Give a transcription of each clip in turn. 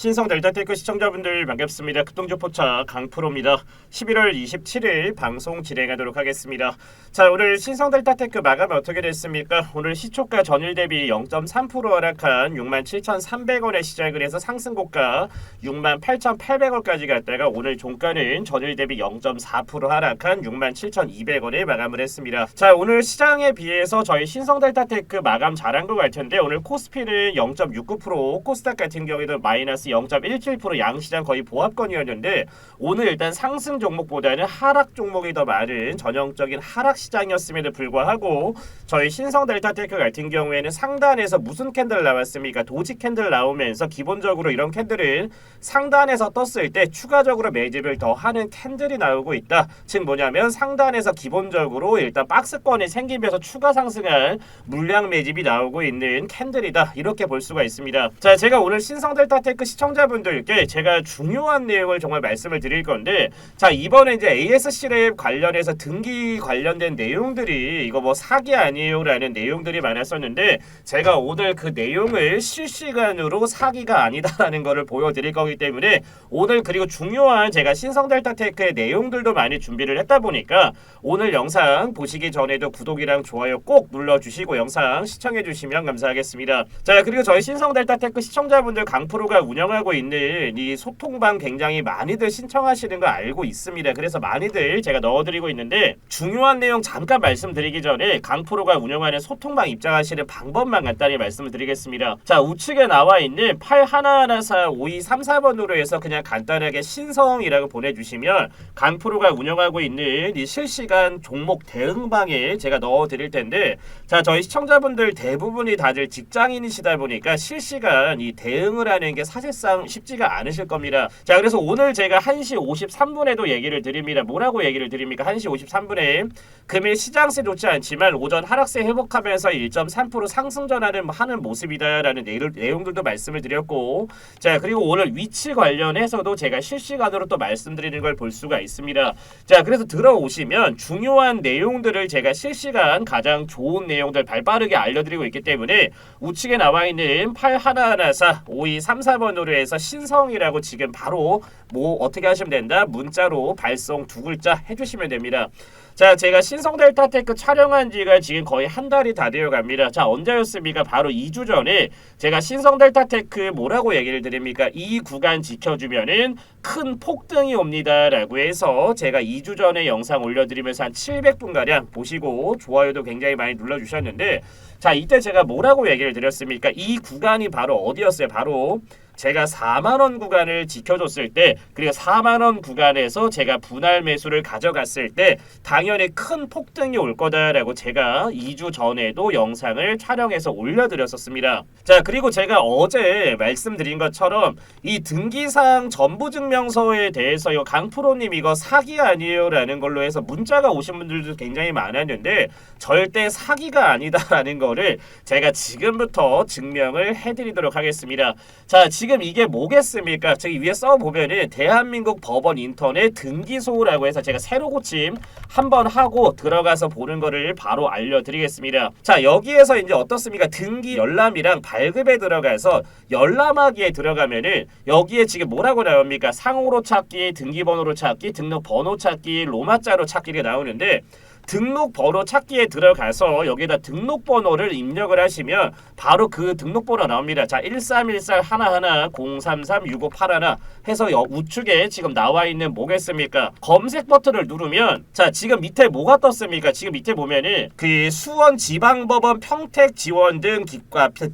신성 델타테크 시청자분들 반갑습니다. 급등주포차 강프로입니다. 11월 27일 방송 진행하도록 하겠습니다. 자, 오늘 신성 델타테크 마감이 어떻게 됐습니까? 오늘 시초가 전일 대비 0.3% 하락한 67,300원에 시작을 해서 상승고가 68,800원까지 갔다가 오늘 종가는 전일 대비 0.4% 하락한 67,200원에 마감을 했습니다. 자, 오늘 시장에 비해서 저희 신성 델타테크 마감 잘한 것 같은데 오늘 코스피는 0.69%, 코스닥 같은 경우에도 마이너스 0.17% 양시장 거의 보합권이었는데 오늘 일단 상승 종목보다는 하락 종목이 더 많은 전형적인 하락 시장이었음에도 불구하고 저희 신성 델타테크 같은 경우에는 상단에서 무슨 캔들 나왔습니까? 도지 캔들 나오면서 기본적으로 이런 캔들은 상단에서 떴을 때 추가적으로 매집을 더 하는 캔들이 나오고 있다. 즉 뭐냐면 상단에서 기본적으로 일단 박스권이 생기면서 추가 상승할 물량 매집이 나오고 있는 캔들이다. 이렇게 볼 수가 있습니다. 자, 제가 오늘 신성 델타테크 시청자분들께 제가 중요한 내용을 정말 말씀을 드릴 건데, 자, 이번에 이제 ASC랩 관련해서 등기 관련된 내용들이 이거 뭐 사기 아니에요 라는 내용들이 많았었는데 제가 오늘 그 내용을 실시간으로 사기가 아니다라는 거를 보여드릴 거기 때문에 오늘 그리고 중요한 제가 신성 델타테크의 내용들도 많이 준비를 했다 보니까 오늘 영상 보시기 전에도 구독이랑 좋아요 꼭 눌러주시고 영상 시청해주시면 감사하겠습니다. 자, 그리고 저희 신성 델타테크 시청자분들 강프로가 운영하고 있는 이 소통방 굉장히 많이들 신청하시는 거 알고 있습니다. 그래서 많이들 제가 넣어드리고 있는데 중요한 내용 잠깐 말씀드리기 전에 강프로가 운영하는 소통방 입장하시는 방법만 간단히 말씀을 드리겠습니다. 자, 우측에 나와 있는 81145234번으로 해서 그냥 간단하게 신성이라고 보내주시면 강프로가 운영하고 있는 이 실시간 종목 대응방에 제가 넣어드릴 텐데, 자, 저희 시청자분들 대부분이 다들 직장인이시다 보니까 실시간 이 대응을 하는 게 사실상 쉽지가 않으실 겁니다. 자, 그래서 오늘 제가 1시 53분에도 얘기를 드립니다. 뭐라고 얘기를 드립니까? 1시 53분에 금일 시장세 좋지 않지만 오전 하락세 회복하면서 1.3% 상승 전환을 하는 모습이다라는 내용들도 말씀을 드렸고, 자, 그리고 오늘 위치 관련해서도 제가 실시간으로 또 말씀드리는 걸 볼 수가 있습니다. 자, 그래서 들어오시면 중요한 내용들을 제가 실시간 가장 좋은 내용들 발빠르게 알려드리고 있기 때문에 우측에 나와 있는 81145234번으로 해서 신성이라고 지금 바로 뭐 어떻게 하시면 된다? 문자로 발송 2글자 해주시면 됩니다. 자, 제가 신성 델타테크 촬영한 지가 지금 거의 한 달이 다 되어 갑니다. 자, 언제였습니까? 바로 2주 전에 제가 신성 델타테크 뭐라고 얘기를 드립니까? 이 구간 지켜주면은 큰 폭등이 옵니다 라고 해서 제가 2주 전에 영상 올려드리면서 한 700분가량 보시고 좋아요도 굉장히 많이 눌러주셨는데, 자, 이때 제가 뭐라고 얘기를 드렸습니까? 이 구간이 바로 어디였어요? 바로 제가 4만원 구간을 지켜줬을 때, 그리고 4만원 구간에서 제가 분할 매수를 가져갔을 때 당연히 큰 폭등이 올 거다라고 제가 2주 전에도 영상을 촬영해서 올려드렸었습니다. 자, 그리고 제가 어제 말씀드린 것처럼 이 등기사항 전부증명서에 대해서 이거 강프로님 이거 사기 아니에요 라는 걸로 해서 문자가 오신 분들도 굉장히 많았는데 절대 사기가 아니다라는 거를 제가 지금부터 증명을 해드리도록 하겠습니다. 자, 지금 이게 뭐겠습니까? 저기 위에 써보면은 대한민국 법원 인터넷 등기소라고 해서 제가 새로 고침 한번 하고 들어가서 보는 거를 바로 알려드리겠습니다. 자, 여기에서 이제 어떻습니까? 등기 열람이랑 발급에 들어가서 열람하기에 들어가면은 여기에 지금 뭐라고 나옵니까? 상호로 찾기, 등기번호로 찾기, 등록번호 찾기, 로마자로 찾기가 나오는데 등록번호 찾기에 들어가서 여기에다 등록번호를 입력을 하시면 바로 그 등록번호 나옵니다. 자, 1314-11-033-6581 해서 우측에 지금 나와 있는 뭐겠습니까? 검색 버튼을 누르면 자, 지금 밑에 뭐가 떴습니까? 지금 밑에 보면은 그 수원지방법원 평택지원 등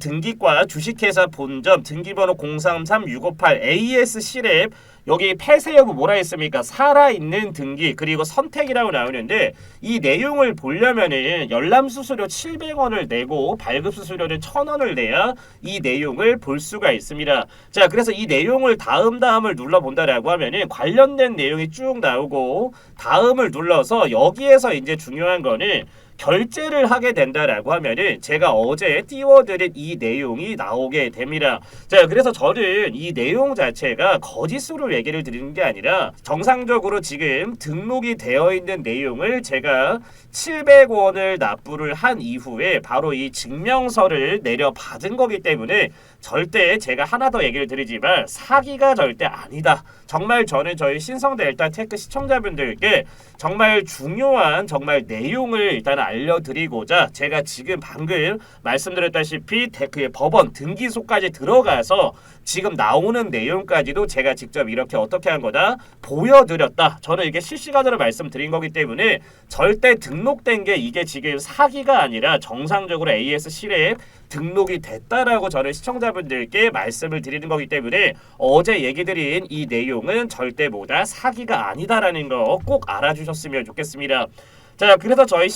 등기과 주식회사 본점 등기번호 033-658 ASC랩 여기 폐쇄 여부 뭐라 했습니까? 살아있는 등기 그리고 선택이라고 나오는데 이 내용을 보려면은 열람 수수료 700원을 내고 발급 수수료는 1000원을 내야 이 내용을 볼 수가 있습니다. 자, 그래서 이 내용을 다음을 눌러본다라고 하면은 관련된 내용이 쭉 나오고 다음을 눌러서 여기에서 이제 중요한 거는 결제를 하게 된다라고 하면은 제가 어제 띄워드린 이 내용이 나오게 됩니다. 자, 그래서 저는 이 내용 자체가 거짓으로 얘기를 드리는 게 아니라 정상적으로 지금 등록이 되어 있는 내용을 제가 700원을 납부를 한 이후에 바로 이 증명서를 내려받은 거기 때문에 절대 제가 하나 더 얘기를 드리지만 사기가 절대 아니다. 정말 저는 저희 신성델타테크 시청자분들께 정말 중요한 정말 내용을 일단 알려드리고자 제가 지금 방금 말씀드렸다시피 그 법원 등기소까지 들어가서 지금 나오는 내용까지도 제가 직접 이렇게 어떻게 한 거다 보여드렸다. 저는 이게 실시간으로 말씀드린 거기 때문에 절대 등록된 게 이게 지금 사기가 아니라 정상적으로 AS 실에 등록이 됐다라고 저는 시청자분들께 말씀을 드리는 거기 때문에 어제 얘기 드린 이 내용은 절대 뭐다 사기가 아니다라는 거 꼭 알아주셨으면 좋겠습니다. 자, 그래서 저희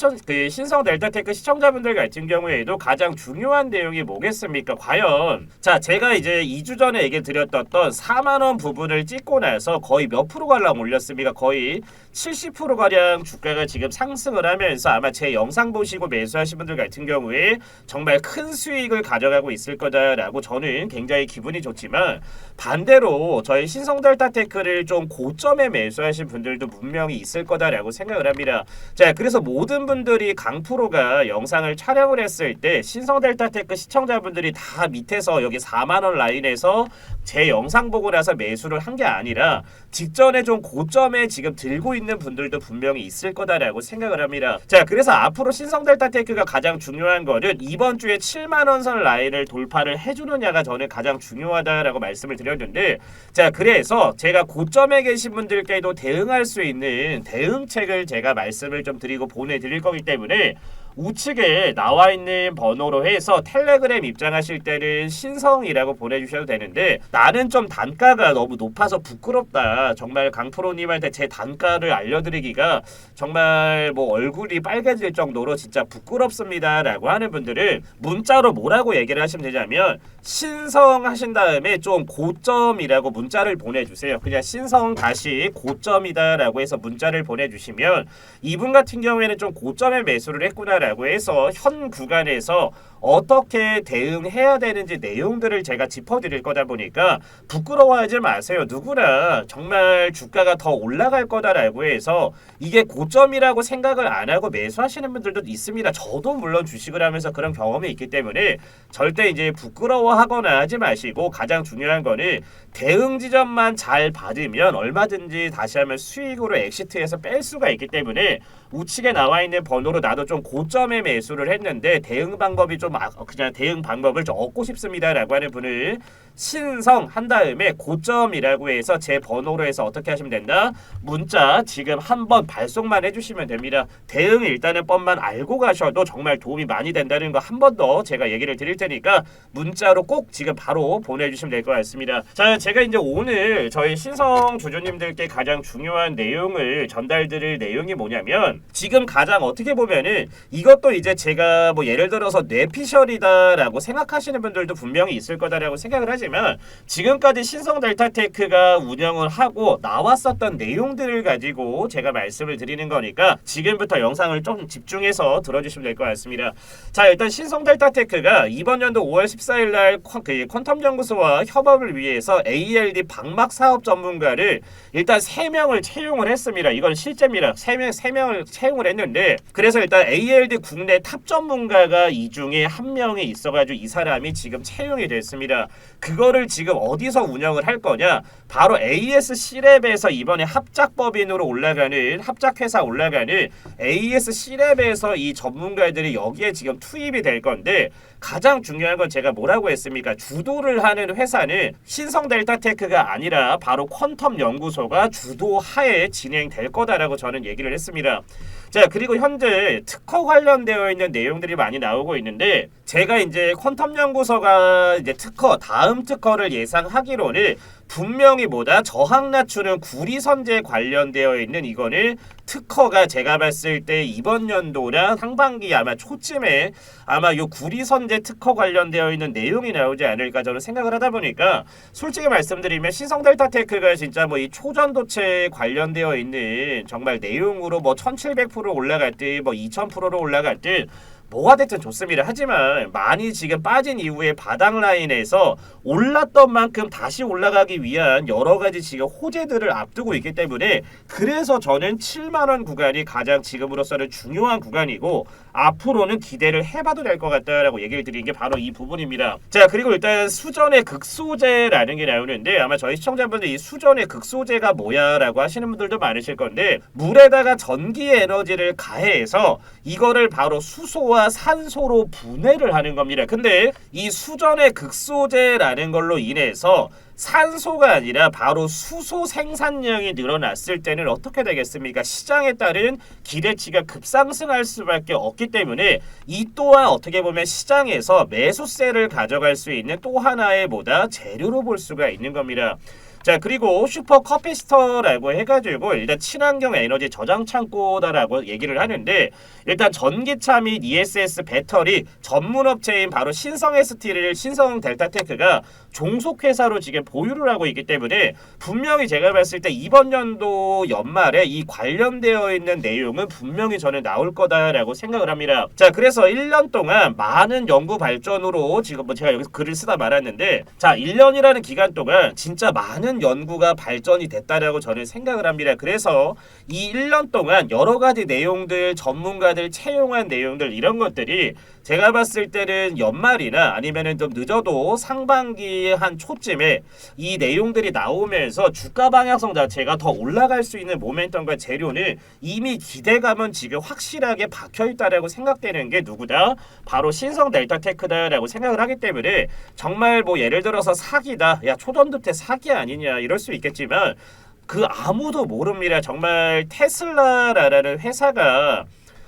신성델타테크 시청자분들 같은 경우에도 가장 중요한 내용이 뭐겠습니까? 과연 자, 제가 이제 2주 전에 얘기 드렸던 4만원 부분을 찍고 나서 거의 몇 프로가량 올렸습니까? 거의 70%가량 주가가 지금 상승을 하면서 아마 제 영상 보시고 매수하신 분들 같은 경우에 정말 큰 수익을 가져가고 있을 거다라고 저는 굉장히 기분이 좋지만 반대로 저희 신성델타테크를 좀 고점에 매수하신 분들도 분명히 있을 거다라고 생각을 합니다. 자, 그래서 모든 분들이 강프로가 영상을 촬영을 했을 때 신성델타테크 시청자분들이 다 밑에서 여기 4만원 라인에서 제 영상 보고 나서 매수를 한 게 아니라 직전에 좀 고점에 지금 들고 있는 분들도 분명히 있을 거다라고 생각을 합니다. 자, 그래서 앞으로 신성델타테크가 가장 중요한 거는 이번 주에 7만원 선 라인을 돌파를 해주느냐가 저는 가장 중요하다라고 말씀을 드렸는데 자, 그래서 제가 고점에 계신 분들께도 대응할 수 있는 대응책을 제가 말씀을 좀 드리고 보내드릴 거기 때문에 우측에 나와 있는 번호로 해서 텔레그램 입장하실 때는 신성이라고 보내주셔도 되는데 나는 좀 단가가 너무 높아서 부끄럽다. 정말 강프로님한테 제 단가를 알려드리기가 정말 뭐 얼굴이 빨개질 정도로 진짜 부끄럽습니다 라고 하는 분들은 문자로 뭐라고 얘기를 하시면 되냐면 신성 하신 다음에 좀 고점이라고 문자를 보내주세요. 그냥 신성 다시 고점이다 라고 해서 문자를 보내주시면 이분 같은 경우에는 좀 고점에 매수를 했구나 라고 해서 현 구간에서 어떻게 대응해야 되는지 내용들을 제가 짚어드릴 거다 보니까 부끄러워하지 마세요. 누구나 정말 주가가 더 올라갈 거다라고 해서 이게 고점이라고 생각을 안 하고 매수하시는 분들도 있습니다. 저도 물론 주식을 하면서 그런 경험이 있기 때문에 절대 이제 부끄러워하거나 하지 마시고 가장 중요한 거는 대응 지점만 잘 받으면 얼마든지 다시 하면 수익으로 엑시트해서 뺄 수가 있기 때문에 우측에 나와 있는 번호로 나도 좀 고점에 매수를 했는데 대응 방법이 좀 그냥 대응 방법을 좀 얻고 싶습니다라고 하는 분을 신성 한 다음에 고점이라고 해서 제 번호로 해서 어떻게 하시면 된다? 문자 지금 한번 발송만 해주시면 됩니다. 대응 일단은 뻔만 알고 가셔도 정말 도움이 많이 된다는 거 한 번 더 제가 얘기를 드릴 테니까 문자로 꼭 지금 바로 보내주시면 될 것 같습니다. 자, 제가 이제 오늘 저희 신성 주주님들께 가장 중요한 내용을 전달드릴 내용이 뭐냐면 지금 가장 어떻게 보면은 이것도 이제 제가 뭐 예를 들어서 뇌피셜이다라고 생각하시는 분들도 분명히 있을 거다라고 생각을 하지만 지금까지 신성델타테크가 운영을 하고 나왔었던 내용들을 가지고 제가 말씀을 드리는 거니까 지금부터 영상을 좀 집중해서 들어주시면 될 것 같습니다. 자, 일단 신성델타테크가 이번 연도 5월 14일 날 퀀텀연구소와 협업을 위해서 ALD 방막 사업 전문가를 일단 3명을 채용을 했습니다. 이건 실제입니다. 3명을 채용을 했는데 그래서 일단 ALD 국내 탑 전문가가 이 중에 한 명이 있어가지고 이 사람이 지금 채용이 됐습니다. 그거를 지금 어디서 운영을 할 거냐? 바로 AS C랩에서 이번에 합작법인으로 올라가는 합작회사 올라가는 AS C랩에서 이 전문가들이 여기에 지금 투입이 될 건데 가장 중요한 건 제가 뭐라고 했습니까? 주도를 하는 회사는 신성델타테크가 아니라 바로 퀀텀연구소가 주도하에 진행될 거다라고 저는 얘기를 했습니다. 자, 그리고 현재 특허 관련되어 있는 내용들이 많이 나오고 있는데 제가 이제 퀀텀연구소가 이제 특허 다음 다운특허를 예상하기로는 분명히 뭐다 저항 낮추는 구리선재 관련되어 있는 이거는 특허가 제가 봤을 때 이번 연도나 상반기 아마 초쯤에 아마 요 구리선재 특허 관련되어 있는 내용이 나오지 않을까 저는 생각을 하다 보니까 솔직히 말씀드리면 신성델타테크가 진짜 뭐 이 초전도체 관련되어 있는 정말 내용으로 뭐 1700% 올라갈 듯 뭐 2000%로 올라갈 듯 뭐가 됐든 좋습니다. 하지만 많이 지금 빠진 이후에 바닥 라인에서 올랐던 만큼 다시 올라가기 위한 여러 가지 지금 호재들을 앞두고 있기 때문에 그래서 저는 7만 원 구간이 가장 지금으로서는 중요한 구간이고 앞으로는 기대를 해봐도 될 것 같다라고 얘기를 드린 게 바로 이 부분입니다. 자, 그리고 일단 수전의 극소재라는 게 나오는데 아마 저희 시청자분들 이 수전의 극소재가 뭐야라고 하시는 분들도 많으실 건데 물에다가 전기 에너지를 가해서 이거를 바로 수소와 산소로 분해를 하는 겁니다. 근데 이 수전의 극소재라는 걸로 인해서 산소가 아니라 바로 수소 생산량이 늘어났을 때는 어떻게 되겠습니까? 시장에 따른 기대치가 급상승할 수밖에 없기 때문에 이 또한 어떻게 보면 시장에서 매수세를 가져갈 수 있는 또 하나의 뭐다 재료로 볼 수가 있는 겁니다. 자, 그리고 슈퍼 커피스터라고 해가지고 일단 친환경 에너지 저장 창고다라고 얘기를 하는데 일단 전기차 및 ESS 배터리 전문 업체인 바로 신성 ST를 신성 델타테크가 종속회사로 지금 보유를 하고 있기 때문에 분명히 제가 봤을 때 이번 연도 연말에 이 관련되어 있는 내용은 분명히 저는 나올 거다라고 생각을 합니다. 자, 그래서 1년 동안 많은 연구 발전으로 지금 뭐 제가 여기서 글을 쓰다 말았는데 자, 1년이라는 기간 동안 진짜 많은 연구가 발전이 됐다라고 저는 생각을 합니다. 그래서 이 1년 동안 여러 가지 내용들 전문가들 채용한 내용들 이런 것들이 제가 봤을 때는 연말이나 아니면은 좀 늦어도 상반기 한 초쯤에 이 내용들이 나오면서 주가 방향성 자체가 더 올라갈 수 있는 모멘텀과 재료는 이미 기대감은 지금 확실하게 박혀 있다라고 생각되는 게 누구다? 바로 신성 델타테크다라고 생각을 하기 때문에 정말 뭐 예를 들어서 사기다. 야, 초전도체 사기 아니냐 이럴 수 있겠지만 그 아무도 모릅니다. 정말 테슬라라는 회사가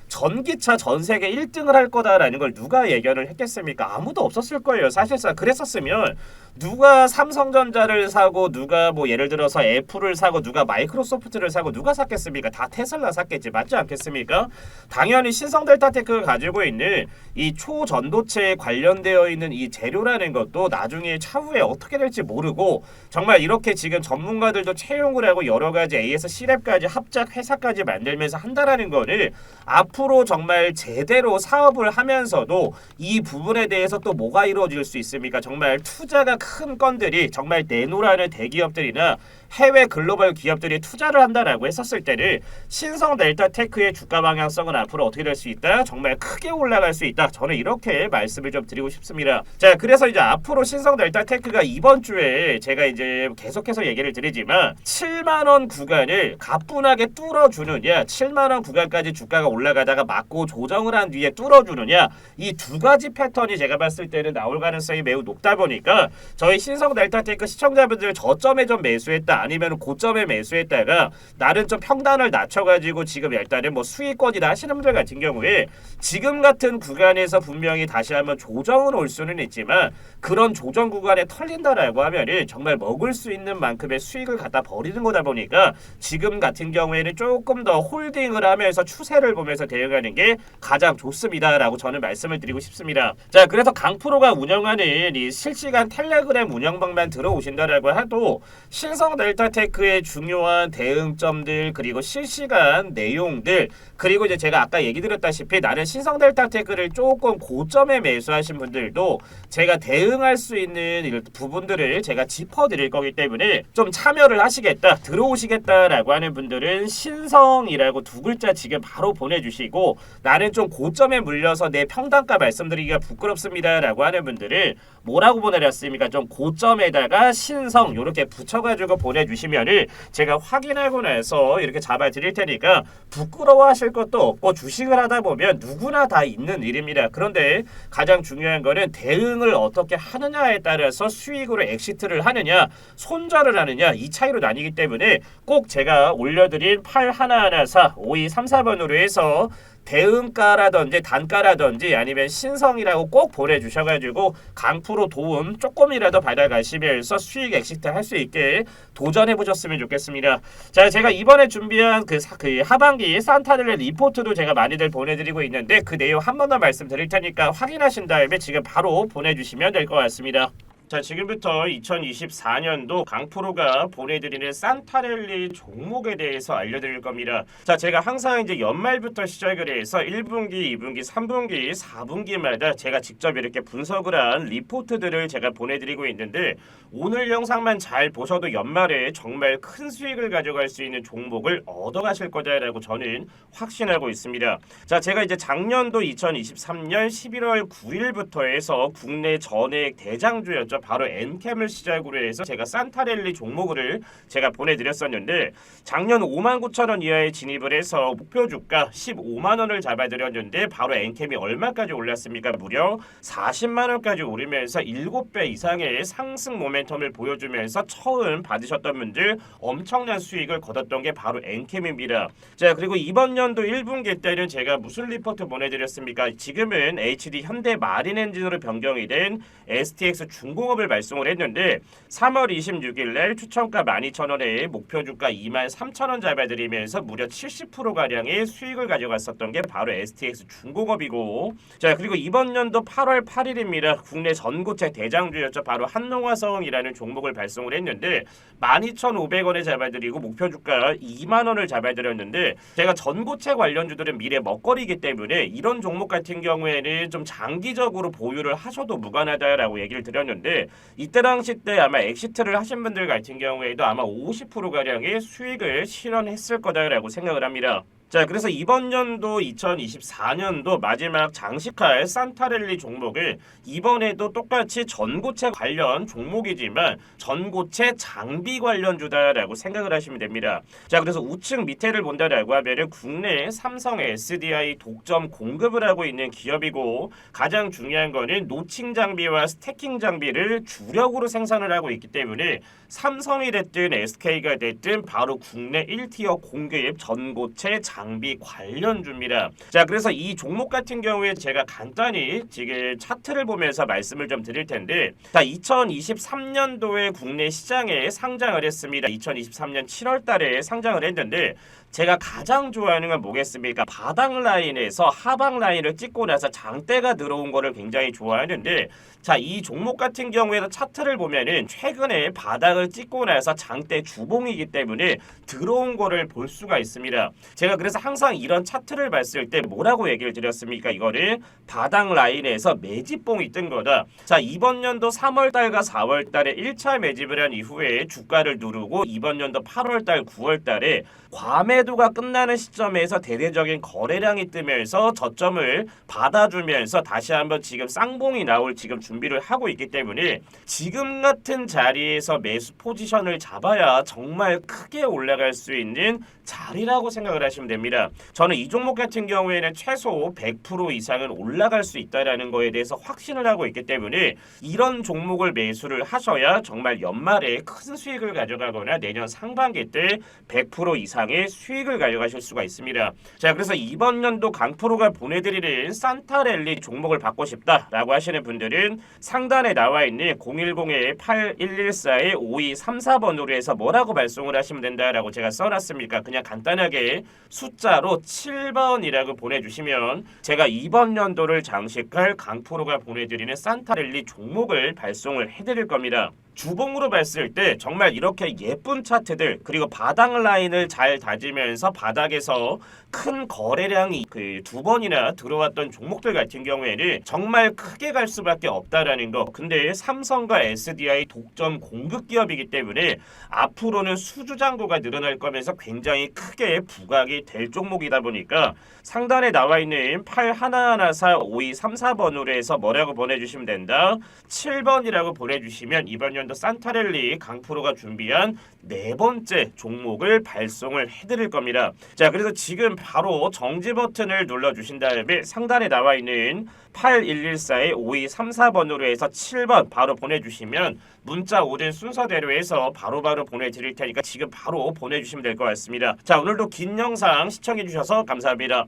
전기차 전 세계 1등을 할 거다라는 걸 누가 예견을 했겠습니까? 아무도 없었을 거예요. 사실상 그랬었으면 누가 삼성전자를 사고 누가 뭐 예를 들어서 애플을 사고 누가 마이크로소프트를 사고 누가 샀겠습니까? 다 테슬라 샀겠지. 맞지 않겠습니까? 당연히 신성델타테크가 가지고 있는 이 초전도체에 관련되어 있는 이 재료라는 것도 나중에 차후에 어떻게 될지 모르고 정말 이렇게 지금 전문가들도 채용을 하고 여러 가지 AS C랩까지 합작 회사까지 만들면서 한다라는 거는 앞으로 정말 제대로 사업을 하면서도 이 부분에 대해서 또 뭐가 이루어질 수 있습니까? 정말 투자가 큰 건들이 정말 내노라는 대기업들이나 해외 글로벌 기업들이 투자를 한다라고 했었을 때는 신성 델타테크의 주가 방향성은 앞으로 어떻게 될 수 있다? 정말 크게 올라갈 수 있다. 저는 이렇게 말씀을 좀 드리고 싶습니다. 자, 그래서 이제 앞으로 신성 델타테크가 이번 주에 제가 이제 계속해서 얘기를 드리지만 7만 원 구간을 가뿐하게 뚫어주느냐 7만 원 구간까지 주가가 올라가다가 맞고 조정을 한 뒤에 뚫어주느냐 이 두 가지 패턴이 제가 봤을 때는 나올 가능성이 매우 높다 보니까 저희 신성 델타테크 시청자분들 저점에 좀 매수했다 아니면 고점에 매수했다가 나는 좀 평단을 낮춰가지고 지금 일단은 뭐 수익권이다 하시는 분들 같은 경우에 지금 같은 구간에서 분명히 다시 한번 조정은 올 수는 있지만 그런 조정 구간에 털린다라고 하면은 정말 먹을 수 있는 만큼의 수익을 갖다 버리는 거다 보니까 지금 같은 경우에는 조금 더 홀딩을 하면서 추세를 보면서 대응하는 게 가장 좋습니다라고 저는 말씀을 드리고 싶습니다. 자, 그래서 강프로가 운영하는 이 실시간 텔레그램 운영방만 들어오신다라고 해도 신성 델타테크의 중요한 대응점들 그리고 실시간 내용들 그리고 이제 제가 아까 얘기 드렸다시피 나는 신성 델타테크를 조금 고점에 매수하신 분들도 제가 대응할 수 있는 부분들을 제가 짚어드릴 거기 때문에 좀 참여를 하시겠다 들어오시겠다라고 하는 분들은 신성이라고 두 글자 지금 바로 보내주시고 나는 좀 고점에 물려서 내 평단가 말씀드리기가 부끄럽습니다라고 하는 분들은 뭐라고 보내렸습니까? 좀 고점에다가 신성 이렇게 붙여가지고 보내주시면은 제가 확인하고 나서 이렇게 잡아드릴 테니까 부끄러워하실 것도 없고 주식을 하다 보면 누구나 다 있는 일입니다. 그런데 가장 중요한 거는 대응을 어떻게 하느냐에 따라서 수익으로 엑시트를 하느냐 손절을 하느냐 이 차이로 나뉘기 때문에 꼭 제가 올려드린 8114 5234번으로 해서 대응가라든지 단가라든지 아니면 신성이라고 꼭 보내주셔가지고 강프로 도움 조금이라도 받아가시면서 수익 엑시트 할 수 있게 도전해보셨으면 좋겠습니다. 자, 제가 이번에 준비한 그 하반기 산타렐리 리포트도 제가 많이들 보내드리고 있는데 그 내용 한 번 더 말씀드릴 테니까 확인하신 다음에 지금 바로 보내주시면 될 것 같습니다. 자, 지금부터 2024년도 강프로가 보내드리는 산타렐리 종목에 대해서 알려드릴 겁니다. 자, 제가 항상 이제 연말부터 시작을 해서 1분기, 2분기, 3분기, 4분기마다 제가 직접 이렇게 분석을 한 리포트들을 제가 보내드리고 있는데 오늘 영상만 잘 보셔도 연말에 정말 큰 수익을 가져갈 수 있는 종목을 얻어가실 거다라고 저는 확신하고 있습니다. 자, 제가 이제 작년도 2023년 11월 9일부터 해서 국내 전액 대장주였죠. 바로 엔캠을 시작으로 해서 제가 산타렐리 종목을 제가 보내드렸었는데 작년 59,000원 이하에 진입을 해서 목표 주가 15만원을 잡아드렸는데 바로 엔캠이 얼마까지 올랐습니까? 무려 40만원까지 오르면서 7배 이상의 상승 모멘텀을 보여주면서 처음 받으셨던 분들 엄청난 수익을 거뒀던 게 바로 엔캠입니다. 자, 그리고 이번 연도 1분기 때는 제가 무슨 리포트 보내드렸습니까? 지금은 HD 현대 마린 엔진으로 변경이 된 STX 중공업을 발송을 했는데 3월 26일 날 추천가 12,000원에 목표 주가 23,000원 잡아드리면서 무려 70%가량의 수익을 가져갔었던 게 바로 STX 중공업이고, 자, 그리고 이번 연도 8월 8일입니다. 국내 전고체 대장주였죠. 바로 한농화성이라는 종목을 발송을 했는데 12,500원에 잡아드리고 목표 주가 2만원을 잡아드렸는데 제가 전고체 관련주들은 미래 먹거리이기 때문에 이런 종목 같은 경우에는 좀 장기적으로 보유를 하셔도 무관하다라고 얘기를 드렸는데 이때 당시 때 아마 엑시트를 하신 분들 같은 경우에도 아마 50%가량의 수익을 실현했을 거다라고 생각을 합니다. 자, 그래서 이번 연도 2024년도 마지막 장식할 산타렐리 종목을 이번에도 똑같이 전고체 관련 종목이지만 전고체 장비 관련주다라고 생각을 하시면 됩니다. 자, 그래서 우측 밑에를 본다라고 하면은 국내 삼성 SDI 독점 공급을 하고 있는 기업이고 가장 중요한 거는 노칭 장비와 스태킹 장비를 주력으로 생산을 하고 있기 때문에 삼성이 됐든 SK가 됐든 바로 국내 1티어 공급 전고체 장비 관련주입니다. 자, 그래서 이 종목 같은 경우에 제가 간단히 지금 차트를 보면서 말씀을 좀 드릴 텐데, 자, 2023년도에 국내 시장에 상장을 했습니다. 2023년 7월 달에 상장을 했는데 제가 가장 좋아하는 건 뭐겠습니까? 바닥 라인에서 하방 라인을 찍고 나서 장대가 들어온 거를 굉장히 좋아하는데, 자, 이 종목 같은 경우에도 차트를 보면은 최근에 바닥을 찍고 나서 장대 주봉이기 때문에 들어온 거를 볼 수가 있습니다. 제가 그래서 항상 이런 차트를 봤을 때 뭐라고 얘기를 드렸습니까? 이거를 바닥 라인에서 매집봉이 뜬 거다. 자, 이번 연도 3월 달과 4월 달에 1차 매집을 한 이후에 주가를 누르고 이번 연도 8월 달, 9월 달에 과매도가 끝나는 시점에서 대대적인 거래량이 뜨면서 저점을 받아주면서 다시 한번 지금 쌍봉이 나올 지금 준비를 하고 있기 때문에 지금 같은 자리에서 매수 포지션을 잡아야 정말 크게 올라갈 수 있는 자리라고 생각을 하시면 됩니다. 저는 이 종목 같은 경우에는 최소 100% 이상은 올라갈 수 있다는 거에 대해서 확신을 하고 있기 때문에 이런 종목을 매수를 하셔야 정말 연말에 큰 수익을 가져가거나 내년 상반기 때 100% 이상의 수익을 가져가실 수가 있습니다. 자, 그래서 이번 연도 강프로가 보내드리는 산타렐리 종목을 받고 싶다라고 하시는 분들은 상단에 나와 있는 010-8114-5234번으로 해서 뭐라고 발송을 하시면 된다라고 제가 써놨습니까? 그냥 간단하게 숫자로 7번이라고 보내주시면 제가 이번 연도를 장식할 강프로가 보내드리는 산타렐리 종목을 발송을 해드릴 겁니다. 주봉으로 봤을 때 정말 이렇게 예쁜 차트들 그리고 바닥 라인을 잘 다지면서 바닥에서 큰 거래량이 두 번이나 들어왔던 종목들 같은 경우에는 정말 크게 갈 수밖에 없다라는 거. 근데 삼성과 SDI 독점 공급 기업이기 때문에 앞으로는 수주잔고가 늘어날 거면서 굉장히 크게 부각이 될 종목이다 보니까 상단에 나와 있는 8114-5234번으로 해서 뭐라고 보내주시면 된다. 7번이라고 보내주시면 이번 연도 산타렐리 강프로가 준비한 네 번째 종목을 발송을 해드릴 겁니다. 자, 그래서 지금 바로 정지 버튼을 눌러주신 다음에 상단에 나와 있는 8114-5234번으로 해서 7번 바로 보내주시면 문자 오는 순서대로 해서 바로바로 보내드릴 테니까 지금 바로 보내주시면 될 것 같습니다. 자, 오늘도 긴 영상 시청해주셔서 감사합니다.